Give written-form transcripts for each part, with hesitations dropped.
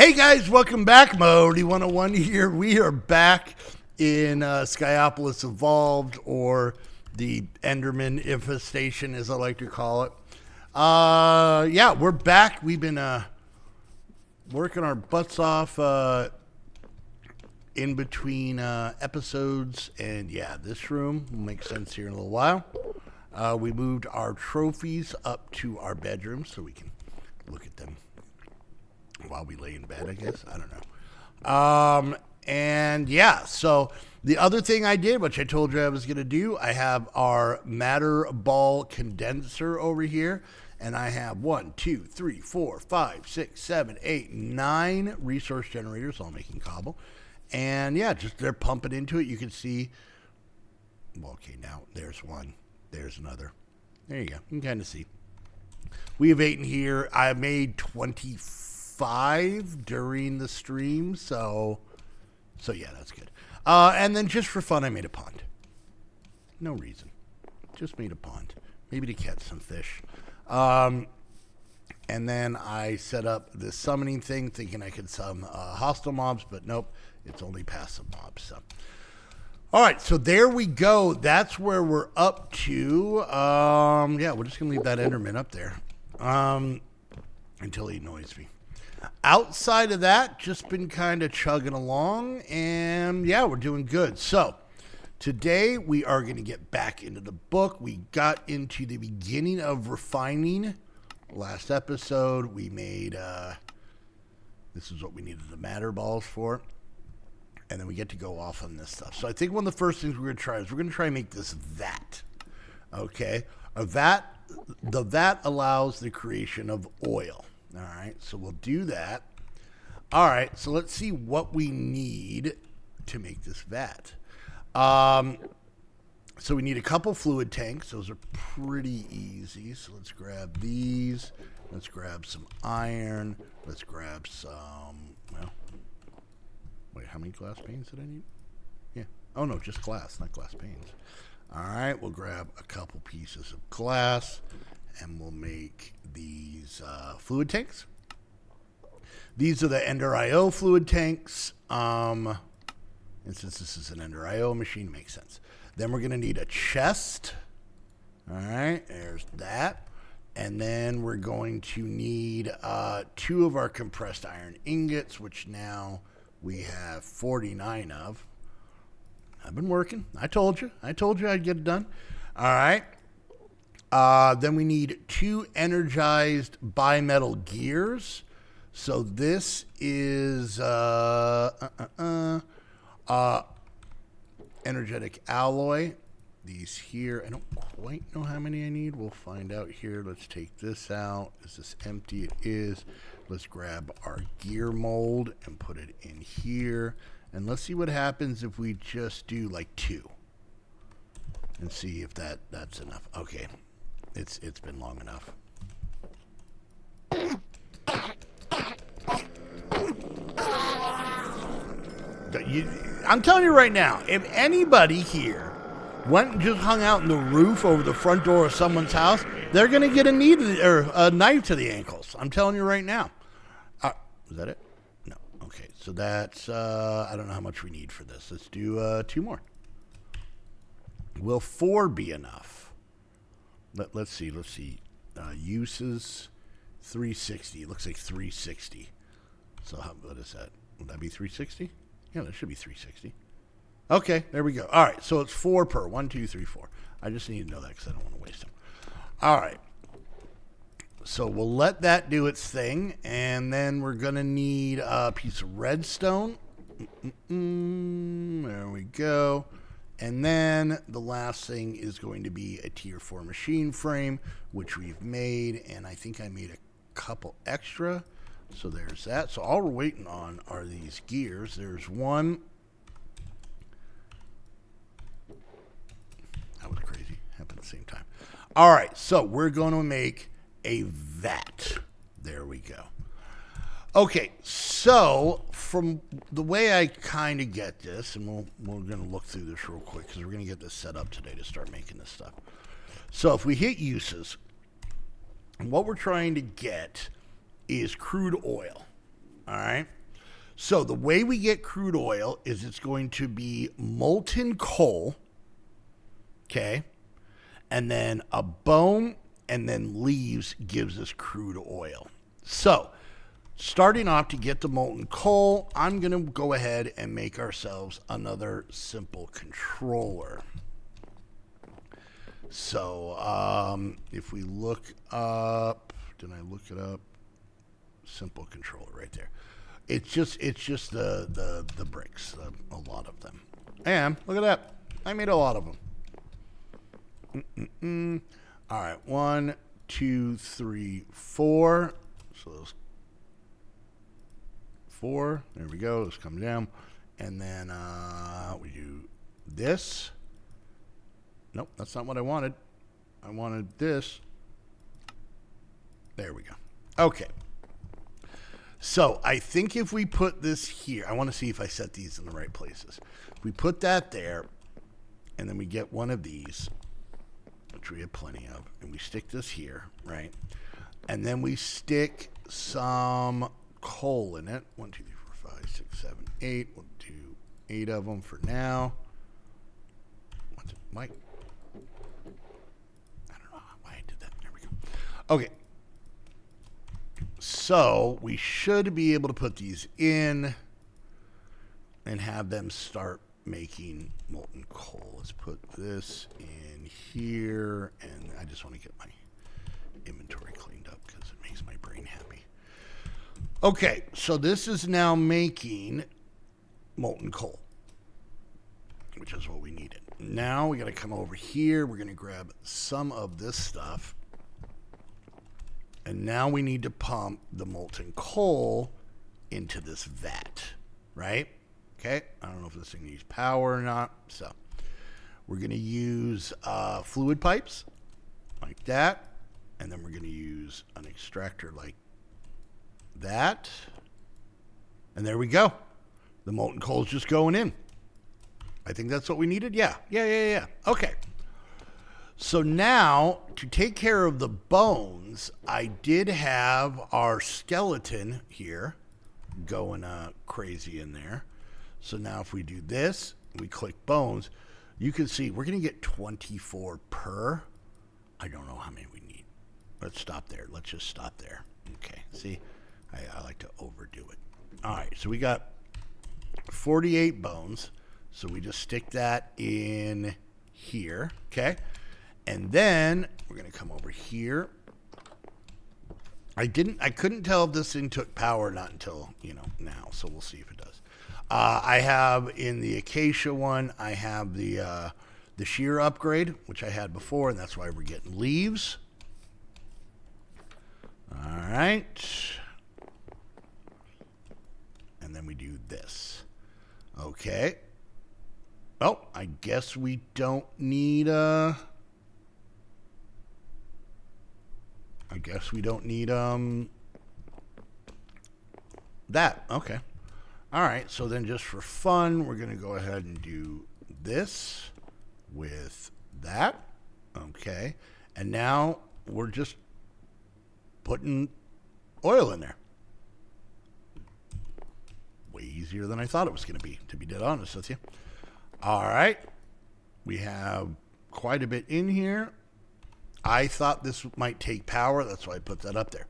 Hey guys, welcome back. Modi 101 here. We are back in Skyopolis Evolved, or the Enderman infestation, as I like to call it. Yeah, we're back. We've been working our butts off in between episodes, and yeah, this room will make sense here in a little while. We moved our trophies up to our bedroom so we can look at them while we lay in bed, I guess. I don't know. And yeah, so the other thing I did, which I told you I was going to do, I have our matter ball condenser over here. And I have 1, 2, 3, 4, 5, 6, 7, 8, 9 resource generators, all making cobble. And yeah, just they're pumping into it. You can see, well, okay, now there's one. There's another. There you go. You can kind of see. We have 8 in here. I made 25 during the stream, so yeah, that's good. And then just for fun, I made a pond. No reason. Just made a pond. Maybe to catch some fish. And then I set up this summoning thing, thinking I could summon hostile mobs, but nope, it's only passive mobs. So, all right, so there we go. That's where we're up to. Yeah, we're just gonna leave that Enderman up there until he annoys me. Outside of that, just been kind of chugging along, and yeah, we're doing good. So today we are going to get back into the book. We got into the beginning of refining. Last episode, we made, this is what we needed the matter balls for. And then we get to go off on this stuff. So I think one of the first things we're going to try is we're going to try and make this vat. Okay? A vat, the vat allows the creation of oil. All right, so we'll do that. All right, so let's see what we need to make this vat. So we need a couple fluid tanks. Those are pretty easy. So let's grab these. Let's grab some iron. Let's grab some, well, wait, how many glass panes did I need? Yeah. Oh, no, just glass, not glass panes. All right, we'll grab a couple pieces of glass, and we'll make these fluid tanks. These are the Ender IO fluid tanks. And since this is an Ender IO machine, it makes sense. Then we're going to need a chest. All right, there's that. And then we're going to need 2 of our compressed iron ingots, which now we have 49 of. I've been working. I told you I'd get it done. All right. Then we need 2 energized bimetal gears. So this is energetic alloy. These here, I don't quite know how many I need. We'll find out here. Let's take this out. Is this empty? It is. Let's grab our gear mold and put it in here. And let's see what happens if we just do like 2. And see if that's enough. Okay. It's been long enough. I'm telling you right now, if anybody here went and just hung out in the roof over the front door of someone's house, they're going to get a knife to the ankles. I'm telling you right now. Is that it? No. Okay, so that's, I don't know how much we need for this. Let's do 2 more. Will 4 be enough? Let's see. Uses 360. It looks like 360. So what is that? Would that be 360? Yeah, that should be 360. Okay, there we go. All right, so it's 4 per. 1, 2, 3, 4. I just need to know that because I don't want to waste them. All right. So we'll let that do its thing, and then we're going to need a piece of redstone. There we go. And then the last thing is going to be a tier 4 machine frame, which we've made, and I think I made a couple extra. So there's that. So all we're waiting on are these gears. There's one. That was crazy. Happened at the same time. All right, so we're going to make a vat. There we go. Okay, so from the way I kind of get this, and we're going to look through this real quick because we're going to get this set up today to start making this stuff. So if we hit uses, what we're trying to get is crude oil. All right. So the way we get crude oil is it's going to be molten coal, okay, and then a bone, and then leaves gives us crude oil. So starting off, to get the molten coal, I'm going to go ahead and make ourselves another simple controller. So if we look up, did I look it up? Simple controller right there. It's just the bricks, a lot of them. And look at that, I made a lot of them. All right, 1, 2, 3, 4. So those 4. There we go. Let's come down, and then we do this. Nope, that's not what I wanted. I wanted this. There we go. Okay. So I think if we put this here, I want to see if I set these in the right places. If we put that there, and then we get one of these, which we have plenty of, and we stick this here, right? And then we stick some coal in it. 1, 2, 3, 4, 5, 6, 7, 8. We'll do 8 of them for now. What's it, Mike? I don't know why I did that. There we go. Okay. So we should be able to put these in and have them start making molten coal. Let's put this in here, and I just want to get my inventory cleaned up because it makes my brain happy. Okay, so this is now making molten coal, which is what we needed. Now we got to come over here. We're going to grab some of this stuff. And now we need to pump the molten coal into this vat, right? Okay, I don't know if this thing needs power or not. So we're going to use fluid pipes like that. And then we're going to use an extractor like that. And there we go. The molten coal is just going in. I think that's what we needed. Yeah. Okay. So now, to take care of the bones, I did have our skeleton here going crazy in there. So now if we do this, we click bones, you can see we're going to get 24 per. I don't know how many we need. Let's stop there. Let's just stop there. Okay, see, I like to overdo it. All right, so we got 48 bones. So we just stick that in here, okay? And then we're going to come over here. I couldn't tell if this thing took power or not until, now. So we'll see if it does. I have in the acacia one, I have the shear upgrade, which I had before, and that's why we're getting leaves. All right. And then we do this. Okay. Oh, I guess we don't need that. Okay. All right. So then just for fun, we're going to go ahead and do this with that. Okay. And now we're just putting oil in there. Way easier than I thought it was going to be dead honest with you. All right. We have quite a bit in here. I thought this might take power. That's why I put that up there.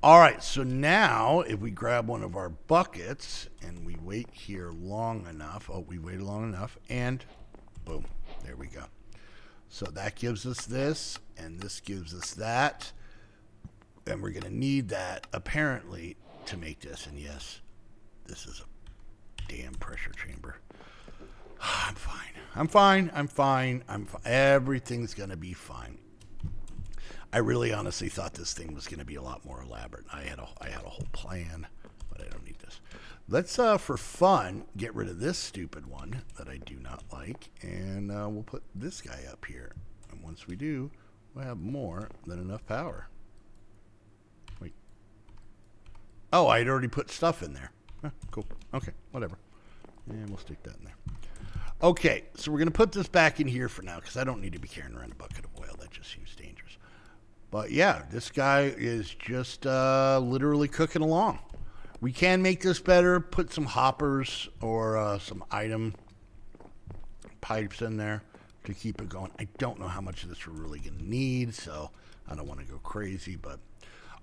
All right. So now if we grab one of our buckets and we wait here long enough. Oh, we waited long enough. And boom. There we go. So that gives us this. And this gives us that. And we're going to need that apparently to make this. And yes, this is a damn pressure chamber. I'm fine. Everything's going to be fine. I really honestly thought this thing was going to be a lot more elaborate. I had a whole plan, but I don't need this. Let's, for fun, get rid of this stupid one that I do not like, and we'll put this guy up here. And once we do, we'll have more than enough power. Wait. Oh, I'd already put stuff in there. Cool. Okay, whatever. And we'll stick that in there. Okay, so we're going to put this back in here for now because I don't need to be carrying around a bucket of oil. That just seems dangerous. But yeah, this guy is just literally cooking along. We can make this better, put some hoppers or some item pipes in there to keep it going. I don't know how much of this we're really going to need, so I don't want to go crazy. But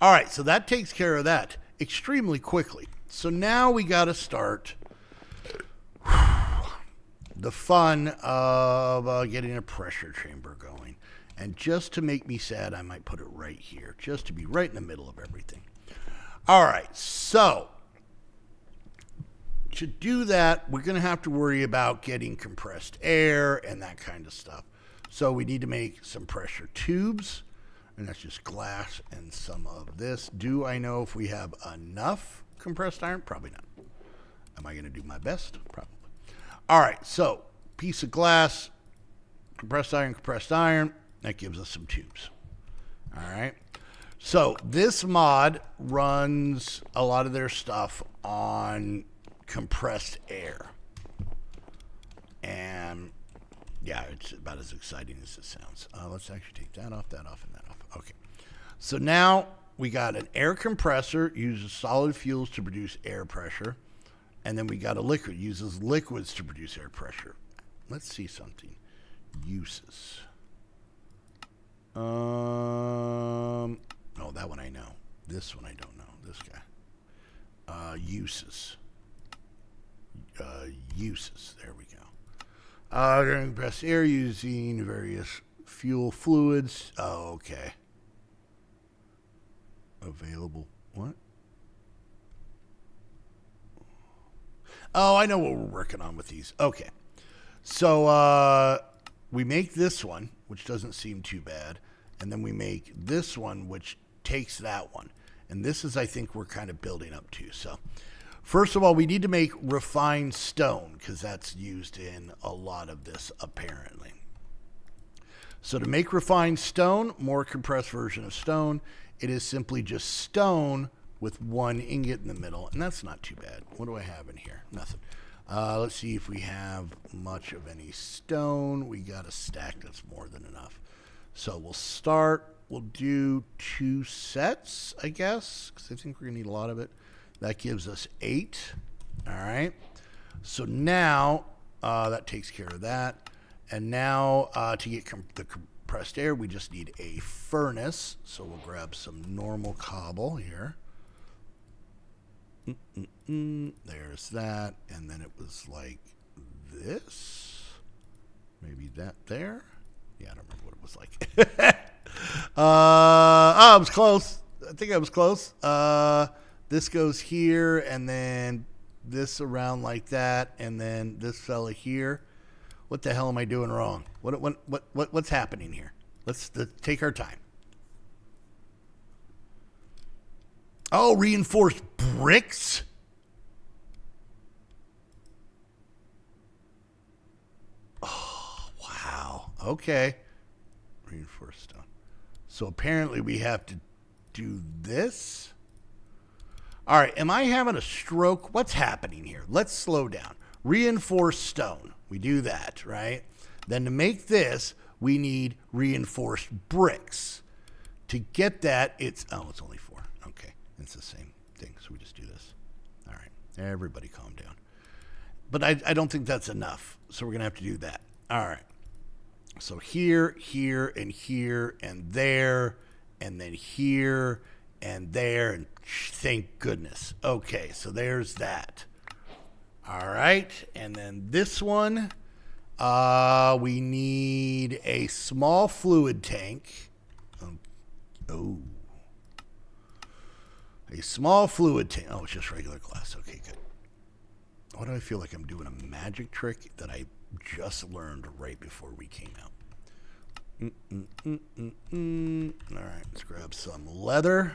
all right, so that takes care of that extremely quickly. So now we got to start the fun of getting a pressure chamber going. And just to make me sad, I might put it right here, just to be right in the middle of everything. All right, so to do that, we're going to have to worry about getting compressed air and that kind of stuff. So we need to make some pressure tubes, and that's just glass and some of this. Do I know if we have enough compressed iron? Probably not. Am I going to do my best? Probably. All right, so piece of glass, compressed iron. That gives us some tubes. All right. So this mod runs a lot of their stuff on compressed air. And yeah, it's about as exciting as it sounds. Let's actually take that off, and that off. Okay. So now we got an air compressor, uses solid fuels to produce air pressure. And then we got a liquid, uses liquids to produce air pressure. Let's see something. Uses. Oh, that one I know. This one I don't know. This guy. Uses. Uses. There we go. Compressed air using various fuel fluids. Oh, okay. Available. What? Oh, I know what we're working on with these. Okay. So we make this one, which doesn't seem too bad. And then we make this one, which takes that one. And this is, I think, we're kind of building up to. So first of all, we need to make refined stone because that's used in a lot of this, apparently. So to make refined stone, more compressed version of stone, it is simply just stone with one ingot in the middle. And that's not too bad. What do I have in here? Nothing. Let's see if we have much of any stone. We got a stack that's more than enough. So we'll start. We'll do 2 sets, I guess, because I think we're going to need a lot of it. That gives us 8. All right. So now that takes care of that. And now to get the compressed air, we just need a furnace. So we'll grab some normal cobble here. There's that. And then it was like this. Maybe that there. Yeah, I don't remember what it was like. I was close. I think I was close. This goes here, and then this around like that, and then this fella here. What the hell am I doing wrong? What's happening here? Let's take our time. Oh, reinforced bricks? Oh, wow. Okay. Reinforced stone. So apparently we have to do this. All right. Am I having a stroke? What's happening here? Let's slow down. Reinforced stone. We do that, right? Then to make this, we need reinforced bricks. To get that, it's only 4. Okay. It's the same thing. So we just do this. All right. Everybody calm down. But I don't think that's enough. So we're going to have to do that. All right. So here, and here, and there, and then here, and there, and thank goodness. Okay, so there's that. All right, and then this one, we need a small fluid tank. Oh. A small fluid tank. Oh, it's just regular glass. Okay, good. Why do I feel like I'm doing a magic trick that I just learned right before we came out? All right, let's grab some leather.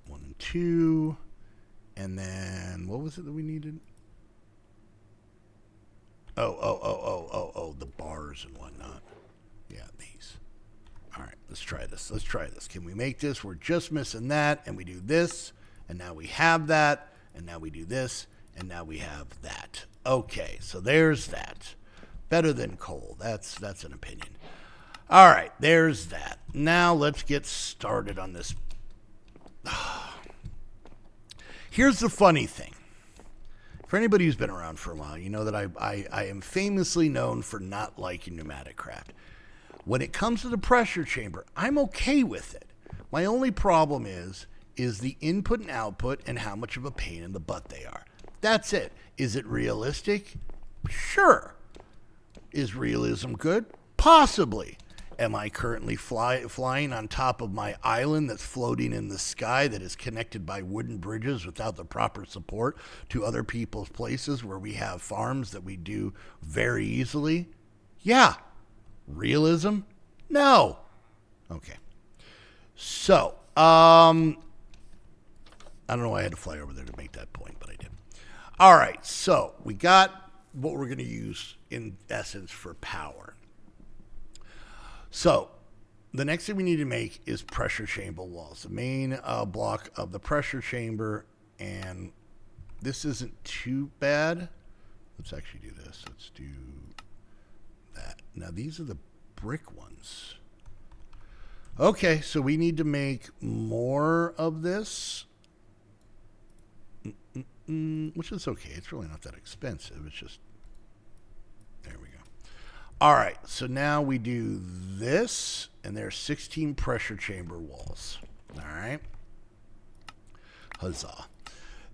1 and 2. And then, what was it that we needed? Oh, the bars and whatnot. Yeah, these. All right, let's try this. Can we make this? We're just missing that, and we do this, and now we have that, and now we do this, and now we have that. Okay, so there's that. Better than coal. That's an opinion. All right, there's that. Now let's get started on this. Here's the funny thing. For anybody who's been around for a while, you know that I am famously known for not liking pneumatic craft. When it comes to the pressure chamber, I'm okay with it. My only problem is the input and output and how much of a pain in the butt they are. That's it. Is it realistic? Sure. Is realism good? Possibly. Am I currently flying on top of my island that's floating in the sky that is connected by wooden bridges without the proper support to other people's places where we have farms that we do very easily? Yeah. Realism? No. Okay. So, I don't know why I had to fly over there to make that point, but I did. All right, so we got what we're going to use in essence for power. So the next thing we need to make is pressure chamber walls. The main block of the pressure chamber, and this isn't too bad. Let's actually do this. Let's do that. Now these are the brick ones. Okay, so we need to make more of this, which is okay. It's really not that expensive. It's just, there we go. All right, so now we do this, and there's 16 pressure chamber walls. All right. Huzzah.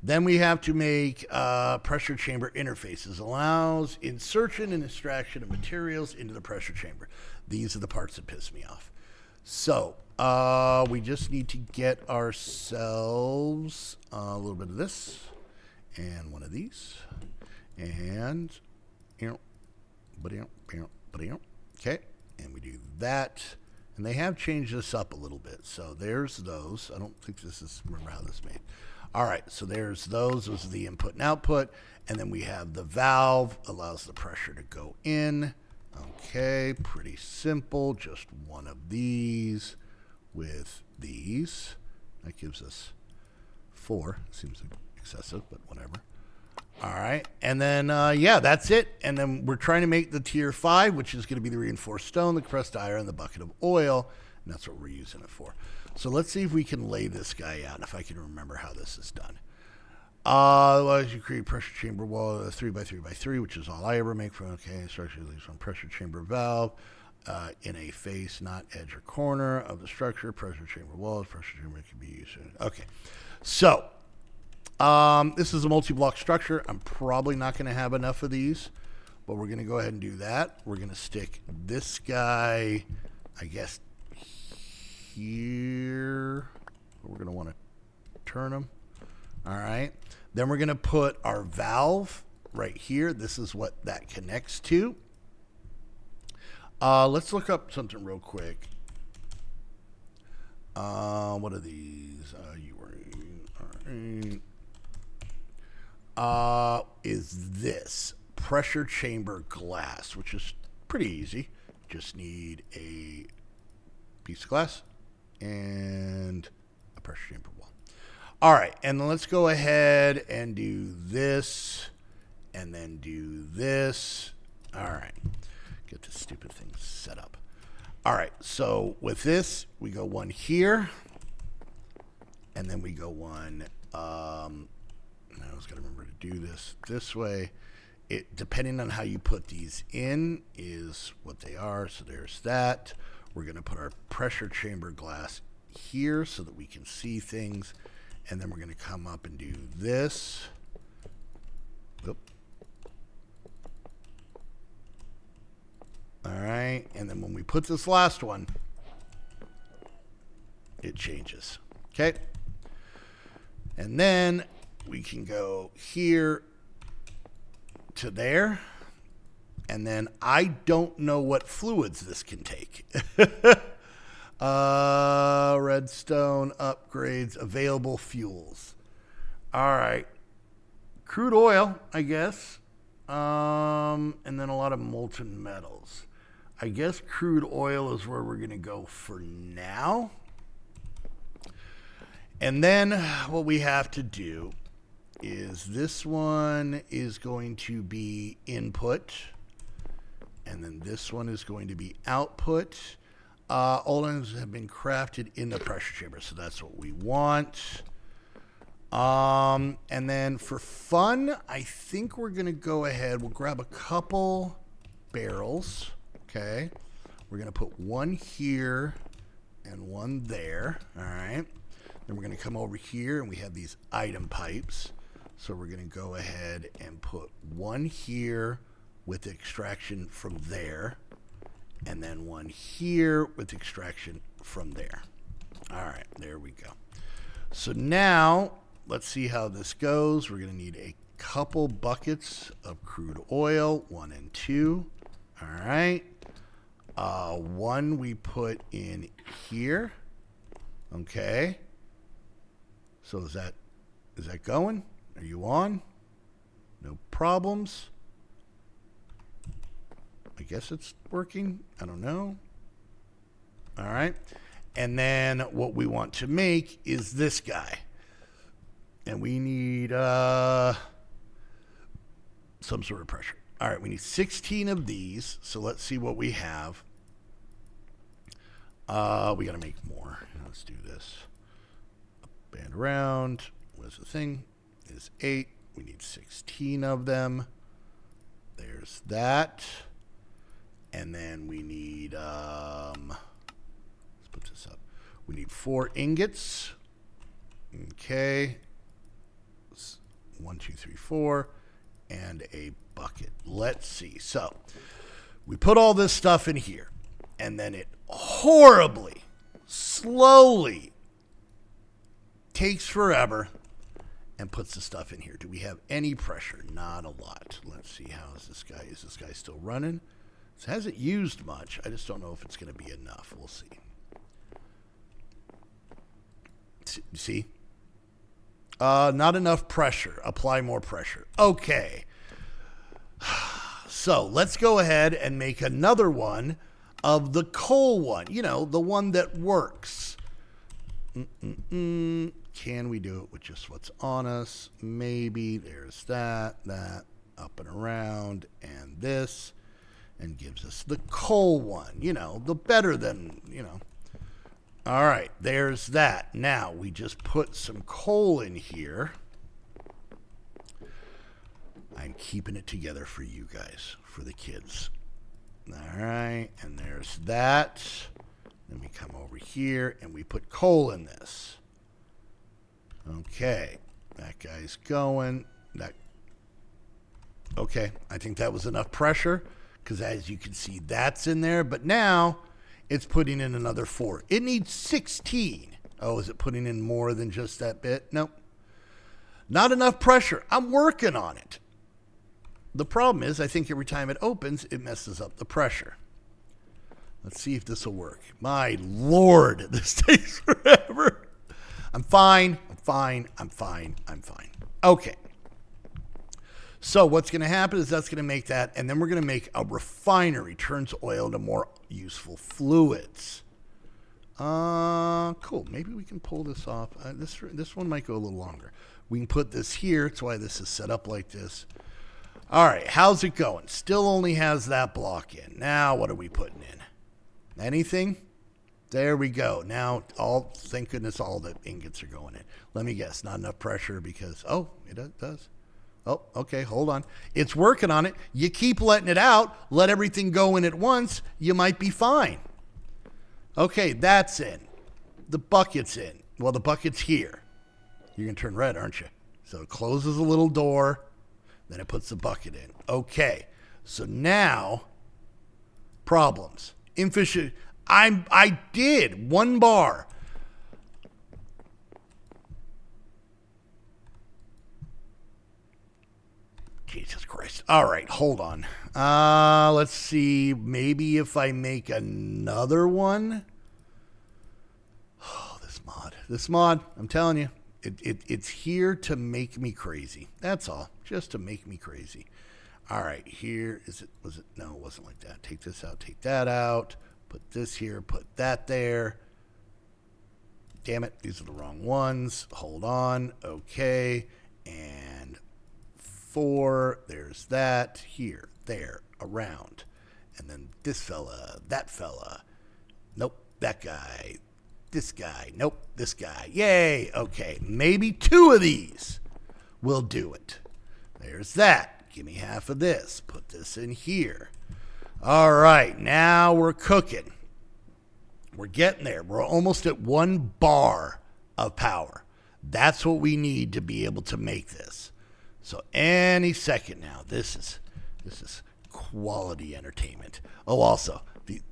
Then we have to make pressure chamber interfaces. Allows insertion and extraction of materials into the pressure chamber. These are the parts that piss me off. So we just need to get ourselves a little bit of this and one of these. And, okay, and we do that. And they have changed this up a little bit. So there's those. I don't think this is, remember how this is made. All right, so there's those. Those are the input and output. And then we have the valve, allows the pressure to go in. Okay, pretty simple. Just one of these with these. That gives us 4. Seems excessive, but whatever. All right, and then, yeah, that's it. And then we're trying to make the tier 5, which is going to be the reinforced stone, the compressed iron, and the bucket of oil. And that's what we're using it for. So let's see if we can lay this guy out, if I can remember how this is done. Otherwise, you create pressure chamber wall 3x3x3, which is all I ever make from, okay, structure leaves from pressure chamber valve in a face, not edge or corner of the structure. Pressure chamber walls, pressure chamber can be used. Okay, so this is a multi-block structure. I'm probably not going to have enough of these, but we're going to go ahead and do that. We're going to stick this guy, I guess, here. We're going to want to turn them. All right. Then we're going to put our valve right here. This is what that connects to. Let's look up something real quick. What are these? Is this pressure chamber glass, which is pretty easy. Just need a piece of glass and a pressure chamber wall. All right, and then let's go ahead and do this, and then do this. All right, get this stupid thing set up. All right, so with this, we go one here, and then we go one, I was gonna remember to do this way. It, depending on how you put these in, is what they are. So there's that. We're gonna put our pressure chamber glass here so that we can see things. And then we're going to come up and do this. Oop. All right. And then when we put this last one, it changes. Okay. And then we can go here to there. And then I don't know what fluids this can take. Redstone upgrades, available fuels. All right. Crude oil, I guess. And then a lot of molten metals. I guess crude oil is where we're going to go for now. And then what we have to do is this one is going to be input. And then this one is going to be output. All items have been crafted in the pressure chamber, so that's what we want. And then for fun, I think we're going to go ahead. We'll grab a couple barrels. Okay. We're going to put one here and one there. All right. Then we're going to come over here and we have these item pipes. So we're going to go ahead and put one here with extraction from there. And then one here with extraction from there. All right. There we go. So now let's see how this goes. We're going to need a couple buckets of crude oil, 1 and 2. All right. One we put in here. Okay. So is that going? Are you on? No problems. I guess it's working. I don't know. All right. And then what we want to make is this guy. And we need some sort of pressure. All right, we need 16 of these. So let's see what we have. We got to make more. Let's do this. Band around. What's the thing? Is 8. We need 16 of them. There's that. And then we need, let's put this up. We need 4 ingots. Okay. 1, 2, 3, 4. And a bucket. Let's see. So we put all this stuff in here. And then it horribly, slowly takes forever and puts the stuff in here. Do we have any pressure? Not a lot. Let's see. How is this guy? Is this guy still running? It hasn't used much. I just don't know if it's going to be enough. We'll see. See? Not enough pressure. Apply more pressure. Okay. So let's go ahead and make another one of the coal one. You know, the one that works. Can we do it with just what's on us? Maybe. There's that, up and around, and this. And gives us the coal one. You know, the better than, you know. All right, there's that. Now, we just put some coal in here. I'm keeping it together for you guys, for the kids. All right, and there's that. Then we come over here, and we put coal in this. Okay, that guy's going. Okay, I think that was enough pressure, because as you can see, that's in there. But now it's putting in another 4. It needs 16. Oh, is it putting in more than just that bit? Nope. Not enough pressure. I'm working on it. The problem is, I think every time it opens, it messes up the pressure. Let's see if this will work. My Lord, this takes forever. I'm fine. Okay. So what's going to happen is that's going to make that, and then we're going to make a refinery, turns oil into more useful fluids. Cool. Maybe we can pull this off. This one might go a little longer. We can put this here. That's why this is set up like this. All right. How's it going? Still only has that block in. Now what are we putting in? Anything? There we go. Now, thank goodness all the ingots are going in. Let me guess. Not enough pressure because, it does. Oh, okay, hold on. It's working on it. You keep letting it out. Let everything go in at once. You might be fine. Okay, that's in. The bucket's in. Well, the bucket's here. You're going to turn red, aren't you? So it closes a little door. Then it puts the bucket in. Okay, so now, problems. Inefficient. I did 1 bar. Jesus Christ. All right, hold on. Let's see. Maybe if I make another one. Oh, this mod, I'm telling you, it's here to make me crazy. That's all. Just to make me crazy. All right, here is it. Was it? No, it wasn't like that. Take this out, take that out. Put this here, put that there. Damn it, these are the wrong ones. Hold on. Okay. And 4, there's that, here, there, around. And then this fella, that fella. Nope, that guy. This guy. Nope. This guy. Yay. Okay. Maybe 2 of these will do it. There's that. Give me half of this. Put this in here. All right. Now we're cooking. We're getting there. We're almost at 1 bar of power. That's what we need to be able to make this. So any second now. This is quality entertainment. Oh, also,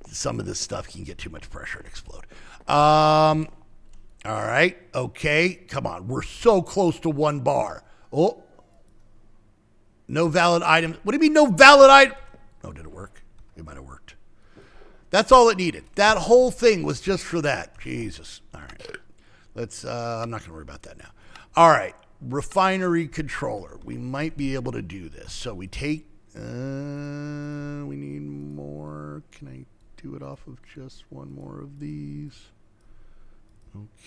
some of this stuff can get too much pressure and explode. All right. Okay. Come on. We're so close to 1 bar. Oh. No valid items. What do you mean no valid item? Oh, did it work? It might have worked. That's all it needed. That whole thing was just for that. Jesus. All right. Let's, I'm not going to worry about that now. All right. Refinery controller. We might be able to do this. So we take, we need more. Can I do it off of just 1 more of these?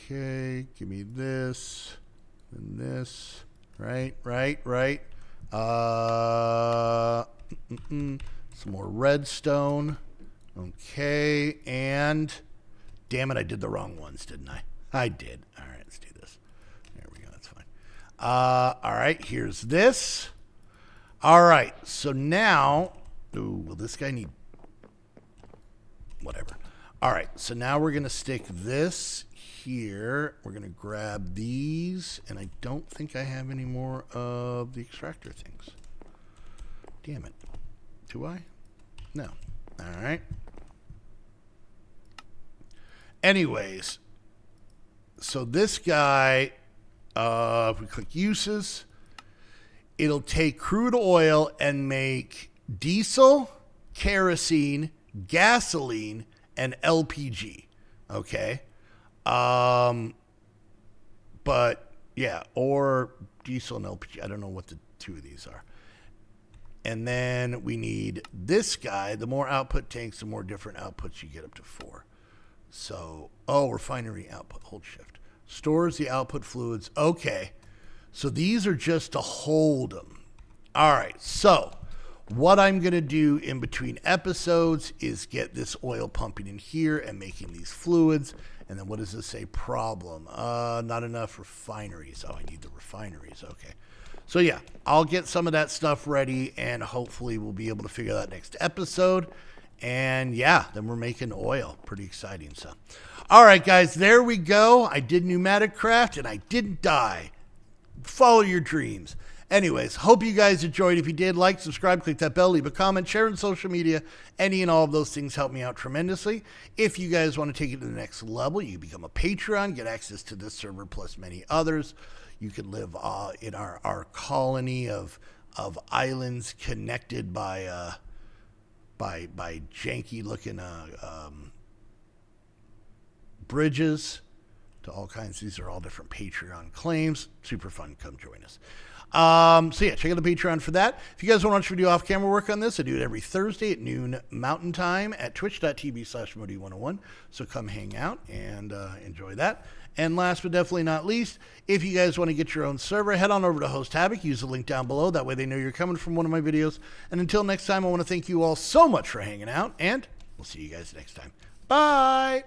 Okay. Give me this and this. Right. Some more redstone. Okay, and damn it, I did the wrong ones, didn't I? I did. All right, let's do this. There we go, that's fine. All right, here's this. All right, so now, will this guy need, whatever. All right, so now we're going to stick this here. We're going to grab these, and I don't think I have any more of the extractor things. Damn it. Do I? No. All right. Anyways, so this guy, if we click uses, it'll take crude oil and make diesel, kerosene, gasoline, and LPG. Okay. But yeah, or diesel and LPG. I don't know what the 2 of these are. And then we need this guy. The more output tanks, the more different outputs you get, up to 4. So, refinery output. Hold shift. Stores the output fluids. Okay. So these are just to hold them. All right. So what I'm going to do in between episodes is get this oil pumping in here and making these fluids. And then what does this say? Problem. Not enough refineries. Oh, I need the refineries. Okay. So yeah, I'll get some of that stuff ready, and hopefully we'll be able to figure out next episode. And yeah, then we're making oil. Pretty exciting. So, all right, guys, there we go. I did pneumatic craft, and I didn't die. Follow your dreams. Anyways, hope you guys enjoyed. If you did, like, subscribe, click that bell, leave a comment, share on social media. Any and all of those things help me out tremendously. If you guys want to take it to the next level, you can become a Patreon, get access to this server plus many others. You can live in our colony of islands connected by janky looking bridges to all kinds. These are all different Patreon claims. Super fun. Come join us. So yeah, check out the Patreon for that. If you guys want to watch video off camera work on this, I do it every Thursday at noon Mountain Time at twitch.tv/Modi101. So come hang out and enjoy that. And last but definitely not least, if you guys want to get your own server, head on over to Host Havoc. Use the link down below. That way they know you're coming from one of my videos. And until next time, I want to thank you all so much for hanging out, and we'll see you guys next time. Bye!